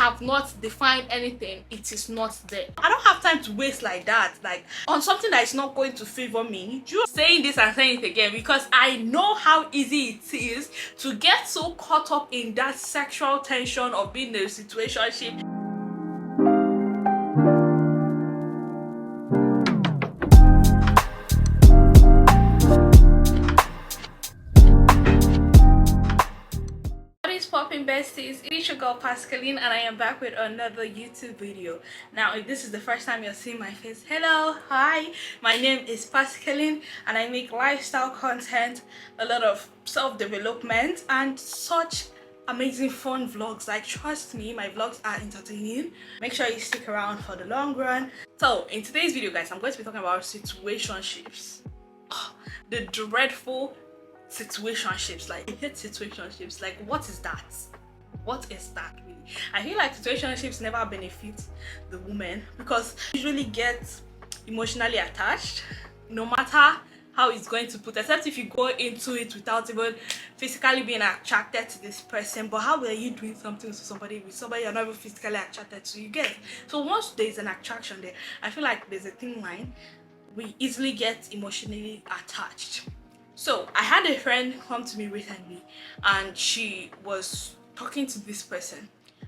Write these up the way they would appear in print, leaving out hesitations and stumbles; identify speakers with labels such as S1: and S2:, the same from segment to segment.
S1: have not defined anything, it is not there. I don't have time to waste like that, like on something that is not going to favor me. Just saying this and saying it again because I know how easy it is to get so caught up in that sexual tension of being in a situationship. Popping besties, it is your girl Pascaline and I am back with another YouTube video. Now if this is the first time you're seeing my face, hello, hi, my name is Pascaline and I make lifestyle content, a lot of self-development and such amazing fun vlogs. Like, trust me, my vlogs are entertaining. Make sure you stick around for the long run. So in today's video guys, I'm going to be talking about situationships. The dreadful situationships. Like, I hate situationships. Like, what is that? What is that really? I feel like situationships never benefit the woman because you usually get emotionally attached no matter how it's going to put, except if you go into it without even physically being attracted to this person. But how are you doing something to somebody with somebody you're not even physically attracted to? You get it? So once there's an attraction there, I feel like there's a thin line. We easily get emotionally attached. So I had a friend come to me recently and she was talking to this person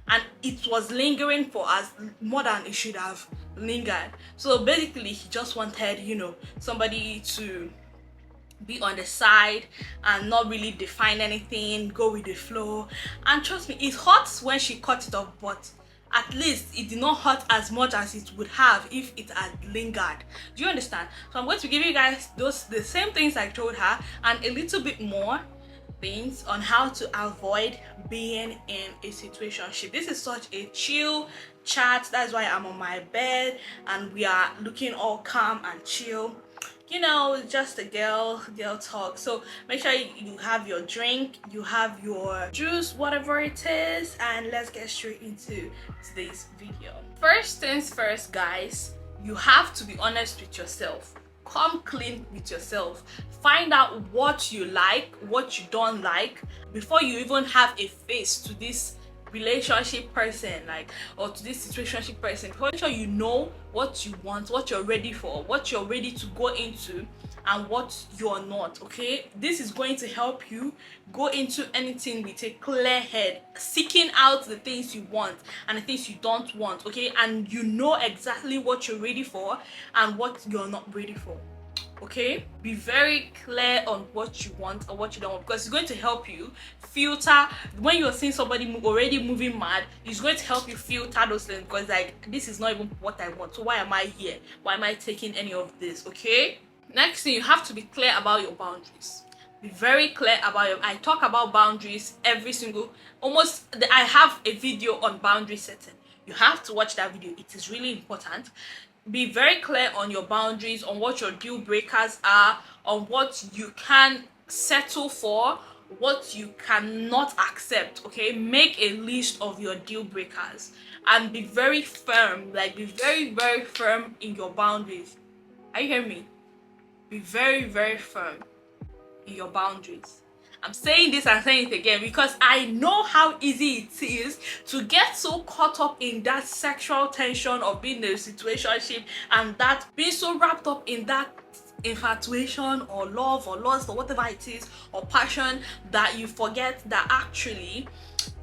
S1: and it was lingering for us more than it should have lingered. So basically he just wanted, you know, somebody to be on the side and not really define anything, go with the flow. And trust me, it hurts when she cut it off, but at least it did not hurt as much as it would have if it had lingered. Do you understand? So I'm going to give you guys the same things I told her and a little bit more things on how to avoid being in a situationship. This is such a chill chat. That's why I'm on my bed and we are looking all calm and chill. You know, just a girl talk. So make sure you have your drink, you have your juice, whatever it is, and let's get straight into today's video. First things first guys, you have to be honest with yourself. Come clean with yourself. Find out what you like, what you don't like before you even have a face to this relationship person, like, or to this situationship person. Make sure you know what you want, what you're ready for, what you're ready to go into, and what you're not. Okay, this is going to help you go into anything with a clear head, seeking out the things you want and the things you don't want. Okay, and you know exactly what you're ready for and what you're not ready for. Okay, be very clear on what you want or what you don't want, because it's going to help you filter when you're seeing somebody already moving mad. It's going to help you filter those things, because like, this is not even what I want, so why am I here? Why am I taking any of this? Okay, next thing, you have to be clear about your boundaries. Be very clear about your, I talk about boundaries every single, I have a video on boundary setting. You have to watch that video. It is really important. Be very clear on your boundaries, on what your deal breakers are, on what you can settle for, what you cannot accept. Okay, make a list of your deal breakers and be very firm. Like, be very firm in your boundaries. Are you hearing me? Be very firm in your boundaries. I'm saying this and saying it again because I know how easy it is to get so caught up in that sexual tension of being in a situationship and that being so wrapped up in that infatuation or love or lust or whatever it is, or passion, that you forget that actually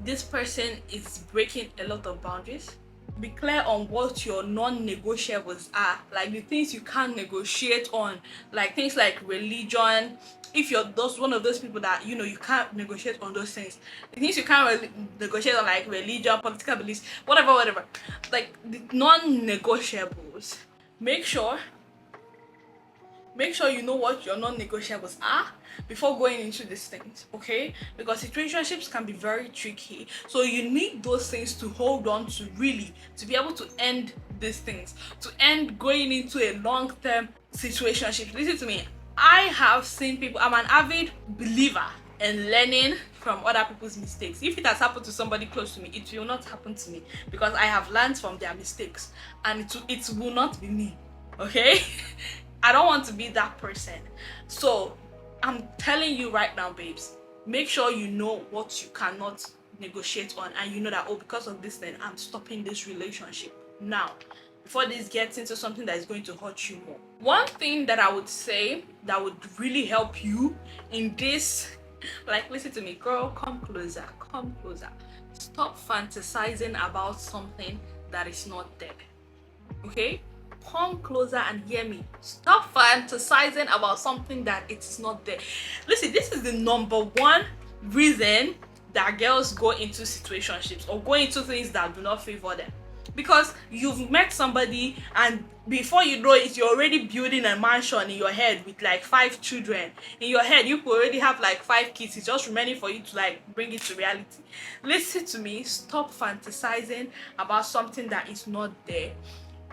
S1: this person is breaking a lot of boundaries. Be clear on what your non-negotiables are, like the things you can't negotiate on, like things like religion. If you're one of those people that, you know, you can't negotiate on those things, the things you can't negotiate on, like religion, political beliefs, whatever, like the non-negotiables, make sure you know what your non-negotiables are before going into these things. Okay, because situationships can be very tricky, so you need those things to hold on to, really, to be able to end these things, to end going into a long-term situationship. Listen to me, I have seen people, I'm an avid believer in learning from other people's mistakes. If it has happened to somebody close to me, it will not happen to me, because I have learned from their mistakes and it will not be me. Okay, I don't want to be that person. So I'm telling you right now, babes, make sure you know what you cannot negotiate on, and you know that, oh, because of this thing I'm stopping this relationship now before this gets into something that is going to hurt you more. One thing that I would say that would really help you in this, like, listen to me, girl, come closer, come closer. Stop fantasizing about something that is not there. Okay, come closer and hear me. Stop fantasizing about something that it is not there. Listen, this is the number one reason that girls go into situationships or go into things that do not favor them, because you've met somebody and before you know it, you're already building a mansion in your head with like 5 children. In your head you could already have like 5 kids. It's just remaining for you to like bring it to reality. Listen to me, stop fantasizing about something that is not there.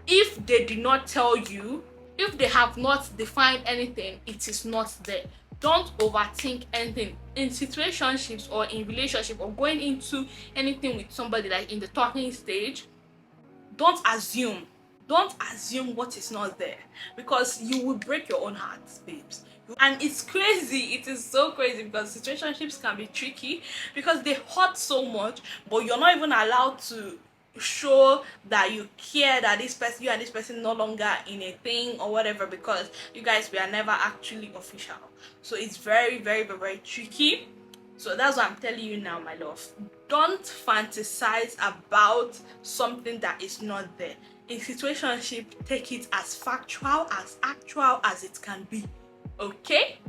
S1: If they did not tell you, if they have not defined anything, it is not there. Don't overthink anything in situationships or in relationship or going into anything with somebody, like in the talking stage. Don't assume what is not there, because you will break your own heart, babes. And it's crazy, it is so crazy, because situationships can be tricky because they hurt so much, but you're not even allowed to show that you care that this person, you and this person no longer in a thing or whatever, because you guys were never actually official. So it's very, very, very, very tricky. So that's what I'm telling you now, my love. Don't fantasize about something that is not there. In situationship, take it as factual, as actual as it can be. Okay?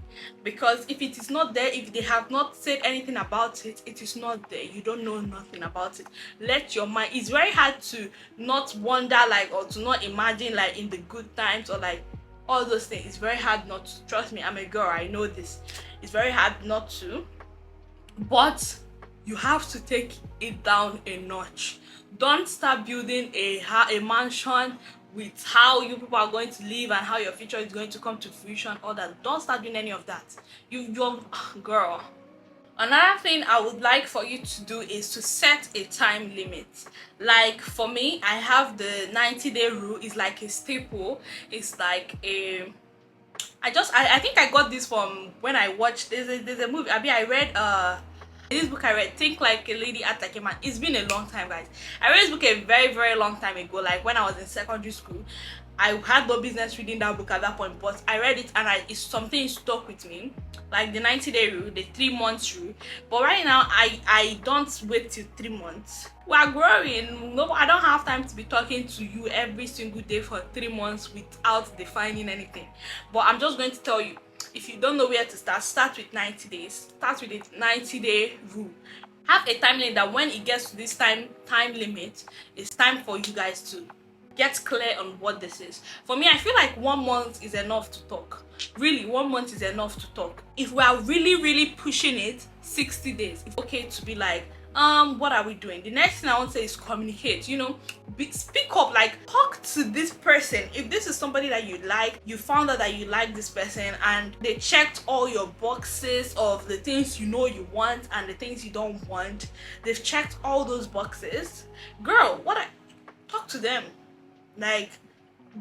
S1: Because if it is not there, if they have not said anything about it, it is not there. You don't know nothing about it. Let your mind, it's very hard to not wonder, like, or to not imagine, like, in the good times or like all those things. It's very hard not to. Trust me, I'm a girl, I know this. It's very hard not to, but you have to take it down a notch. Don't start building a mansion with how you people are going to live and how your future is going to come to fruition, all that. Don't start doing any of that. You're girl. Another thing I would like for you to do is to set a time limit. Like for me, I have the 90-day rule. It's like a staple. It's like a, I think I got this from when I watched, there's a movie. I read this book I read, Think Like a Lady, Act Like a Man. It's been a long time, guys. I read this book a very, very long time ago, like when I was in secondary school. I had no business reading that book at that point, but I read it and it's something stuck with me, like the 90-day rule, the 3 months rule. But right now, I don't wait till 3 months. We are growing. No, I don't have time to be talking to you every single day for 3 months without defining anything. But I'm just going to tell you, if you don't know where to start with 90 days. Start with a 90-day rule. Have a time limit that when it gets to this time limit, it's time for you guys to get clear on what this is. For me, I feel like 1 month is enough to talk. Really, 1 month is enough to talk. If we are really, really pushing it, 60 days. It's okay to be like, what are we doing? The next thing I want to say is communicate. You know, speak up, like talk to this person. If this is somebody that you like, you found out that you like this person and they checked all your boxes of the things you know you want and the things you don't want. They've checked all those boxes. Girl, talk to them. Like,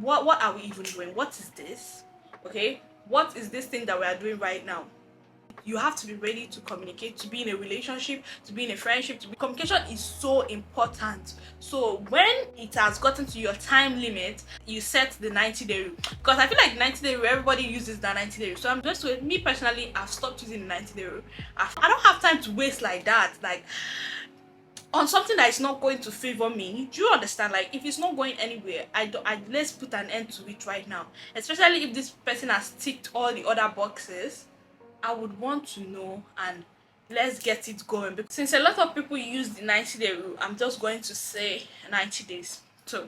S1: what are we even doing? What is this? Okay, what is this thing that we are doing right now? You have to be ready to communicate, to be in a relationship, to be in a friendship. Communication is so important. So when it has gotten to your time limit, you set the 90-day rule. Because I feel like 90-day rule, everybody uses the 90-day rule. So I'm just with me personally, I've stopped using the 90-day rule. I don't have time to waste like that. Like, on something that is not going to favor me. Do you understand? Like, if it's not going anywhere, let's put an end to it right now. Especially if this person has ticked all the other boxes, I would want to know, and let's get it going. Because since a lot of people use the 90-day rule, I'm just going to say 90 days. So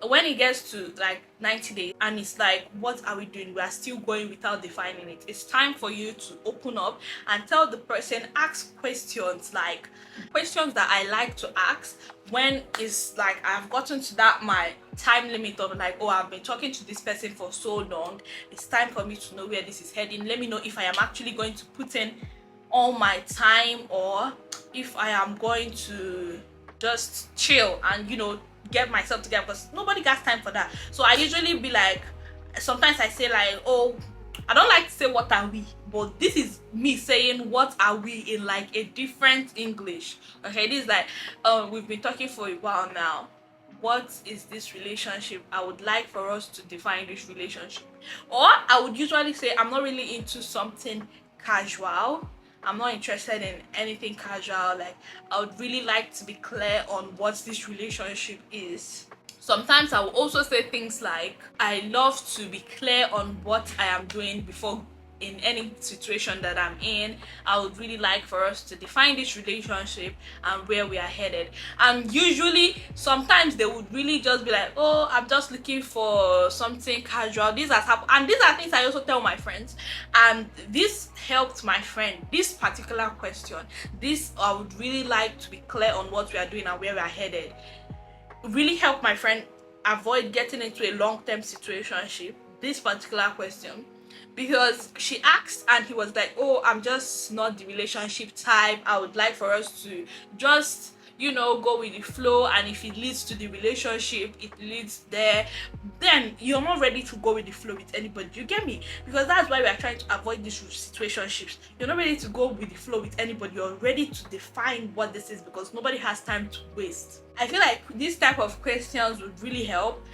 S1: when it gets to like 90 days and it's like, what are we doing? We are still going without defining it. It's time for you to open up and tell the person, ask questions, like questions that I like to ask when it's like I've gotten to that my time limit of like, oh, I've been talking to this person for so long. It's time for me to know where this is heading. Let me know if I am actually going to put in all my time or if I am going to just chill and, you know, get myself together, because nobody got time for that. So I usually be like, sometimes I say like, oh, I don't like to say what are we, but this is me saying what are we in like a different English. Okay, this is like we've been talking for a while now. What is this relationship? I would like for us to define this relationship. Or I would usually say I'm not really into something casual. I'm not interested in anything casual. Like, I would really like to be clear on what this relationship is. Sometimes I will also say things like, I love to be clear on what I am doing before in any situation that I'm in. I would really like for us to define this relationship and where we are headed. And usually, sometimes they would really just be like, oh, I'm just looking for something casual. These are and these are things I also tell my friends. And this helped my friend. This particular question, this I would really like to be clear on what we are doing and where we are headed. Really helped my friend avoid getting into a long-term situationship, this particular question, because she asked and he was like, oh, I'm just not the relationship type. I would like for us to just, you know, go with the flow, and if it leads to the relationship, it leads there. Then you're not ready to go with the flow with anybody. You get me? Because that's why we are trying to avoid these situationships. You're not ready to go with the flow with anybody. You're ready to define what this is, because nobody has time to waste. I feel like this type of questions would really help.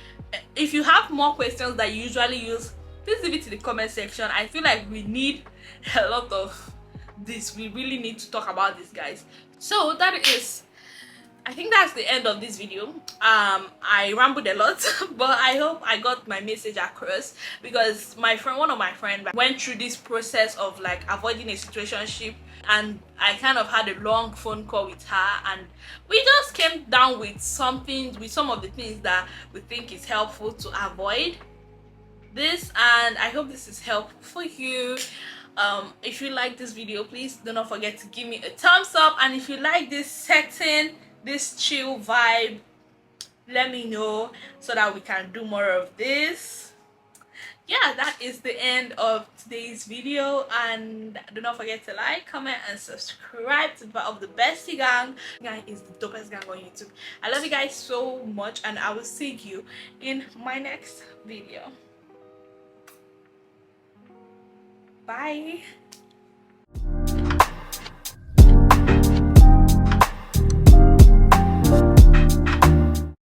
S1: If you have more questions that you usually use, please leave it in the comment section. I feel like we need a lot of this. We really need to talk about this, guys. So that is, I think that's the end of this video. I rambled a lot, but I hope I got my message across, because my friend, one of my friends, went through this process of like avoiding a situationship, and I kind of had a long phone call with her, and we just came down with some of the things that we think is helpful to avoid this, and I hope this is helpful for you. If you like this video, please do not forget to give me a thumbs up, and if you like this setting, this chill vibe, let me know so that we can do more of this. Yeah, that is the end of today's video, and do not forget to like, comment, and subscribe to be part of the bestie gang. Gang is the dopest gang on YouTube. I love you guys so much, and I will see you in my next video. Bye.